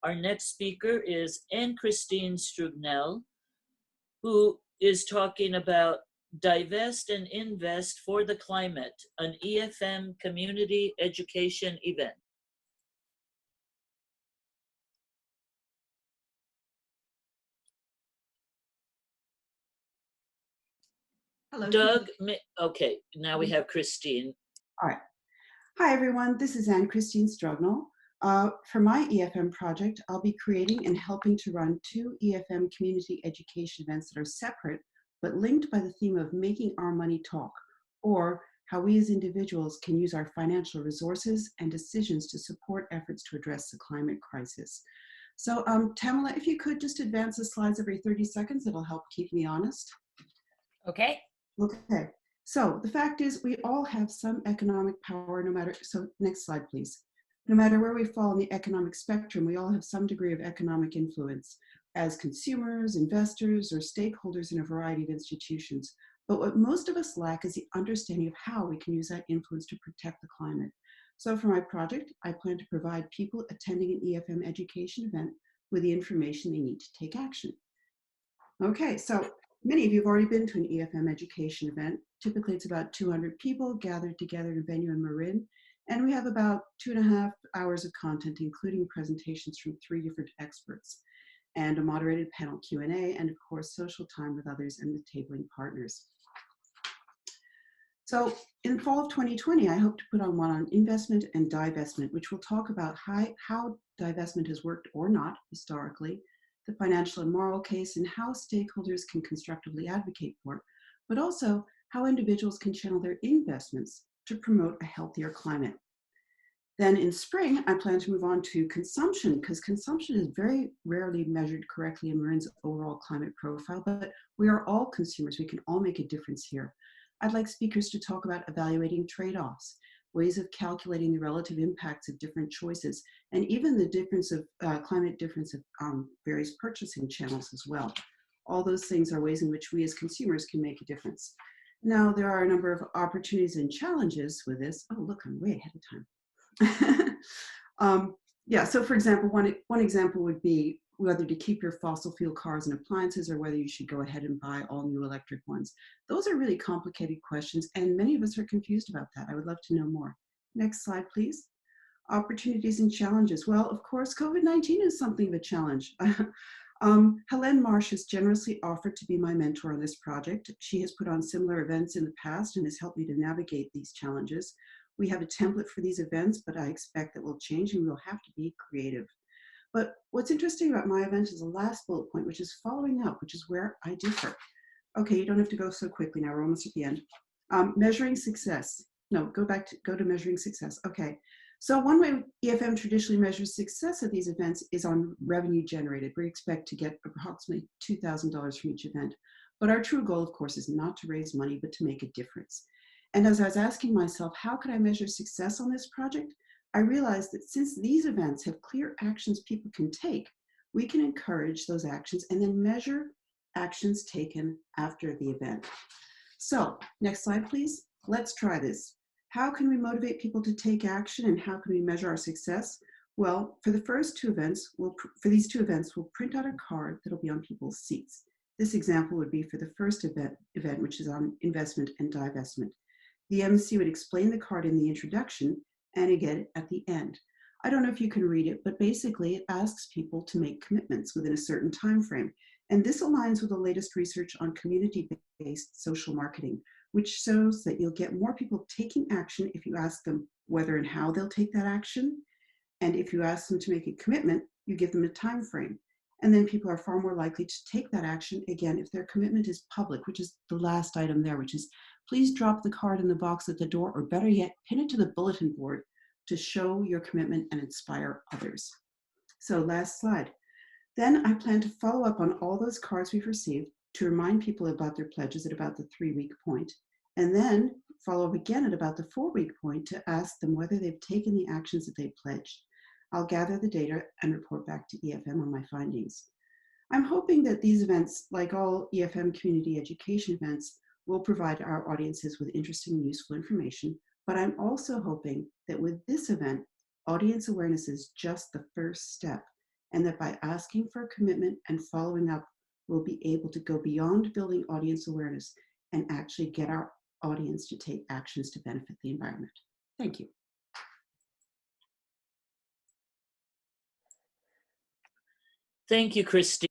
Our next speaker is Christine Strugnell, who is talking about Divest and Invest for the Climate, an EFM Community Education Event. Hello. Doug, okay, now we have Christine. All right. Hi, everyone. This is Christine Strugnell. For my EFM project, I'll be creating and helping to run 2 EFM community education events that are separate, but linked by the theme of making our money talk, or how we as individuals can use our financial resources and decisions to support efforts to address the climate crisis. So Tamala, if you could just advance the slides every 30 seconds, it'll help keep me honest. Okay. Okay. So the fact is we all have some economic power so next slide, please. No matter where we fall in the economic spectrum, we all have some degree of economic influence as consumers, investors, or stakeholders in a variety of institutions. But what most of us lack is the understanding of how we can use that influence to protect the climate. So for my project, I plan to provide people attending an EFM education event with the information they need to take action. Okay, so many of you have already been to an EFM education event. Typically, it's about 200 people gathered together in a venue in Marin, and we have about 2.5 hours of content, including presentations from 3 different experts, and a moderated panel Q&A, and of course, social time with others and with tabling partners. So in the fall of 2020, I hope to put on one on investment and divestment, which will talk about how divestment has worked or not historically, the financial and moral case, and how stakeholders can constructively advocate for it, but also how individuals can channel their investments to promote a healthier climate. Then in spring, I plan to move on to consumption, because consumption is very rarely measured correctly in Marin's overall climate profile, but we are all consumers. We can all make a difference here. I'd like speakers to talk about evaluating trade-offs, ways of calculating the relative impacts of different choices, and even the difference of climate difference of various purchasing channels as well. All those things are ways in which we as consumers can make a difference. Now, there are a number of opportunities and challenges with this. Oh, look, I'm way ahead of time. Yeah, so for example, one example would be whether to keep your fossil fuel cars and appliances or whether you should go ahead and buy all new electric ones. Those are really complicated questions, and many of us are confused about that. I would love to know more. Next slide, please. Opportunities and challenges. Well, of course, COVID-19 is something of a challenge. Helene Marsh has generously offered to be my mentor on this project. She has put on similar events in the past and has helped me to navigate these challenges. We have a template for these events, but I expect that will change and we'll have to be creative. But what's interesting about my event is the last bullet point, which is following up, which is where I differ. Okay, you don't have to go so quickly now, we're almost at the end. Measuring success. No, go to measuring success. Okay, so one way EFM traditionally measures success at these events is on revenue generated. We expect to get approximately $2,000 from each event. But our true goal, of course, is not to raise money, but to make a difference. And as I was asking myself, how could I measure success on this project? I realized that since these events have clear actions people can take, we can encourage those actions and then measure actions taken after the event. So, next slide, please. Let's try this. How can we motivate people to take action and how can we measure our success? Well, for the first 2 events, we'll print out a card that'll be on people's seats. This example would be for the first event, which is on investment and divestment. The MC would explain the card in the introduction and again at the end. I don't know if you can read it, but basically it asks people to make commitments within a certain time frame. And this aligns with the latest research on community-based social marketing, which shows that you'll get more people taking action if you ask them whether and how they'll take that action. And if you ask them to make a commitment, you give them a time frame. And then people are far more likely to take that action, again, if their commitment is public, which is the last item there, which is please drop the card in the box at the door, or better yet, pin it to the bulletin board to show your commitment and inspire others. So last slide. Then I plan to follow up on all those cards we've received to remind people about their pledges at about the 3-week point, and then follow up again at about the 4-week point to ask them whether they've taken the actions that they pledged. I'll gather the data and report back to EFM on my findings. I'm hoping that these events, like all EFM community education events, will provide our audiences with interesting and useful information, but I'm also hoping that with this event, audience awareness is just the first step. and that by asking for a commitment and following up, we'll be able to go beyond building audience awareness and actually get our audience to take actions to benefit the environment. Thank you. Thank you, Christine.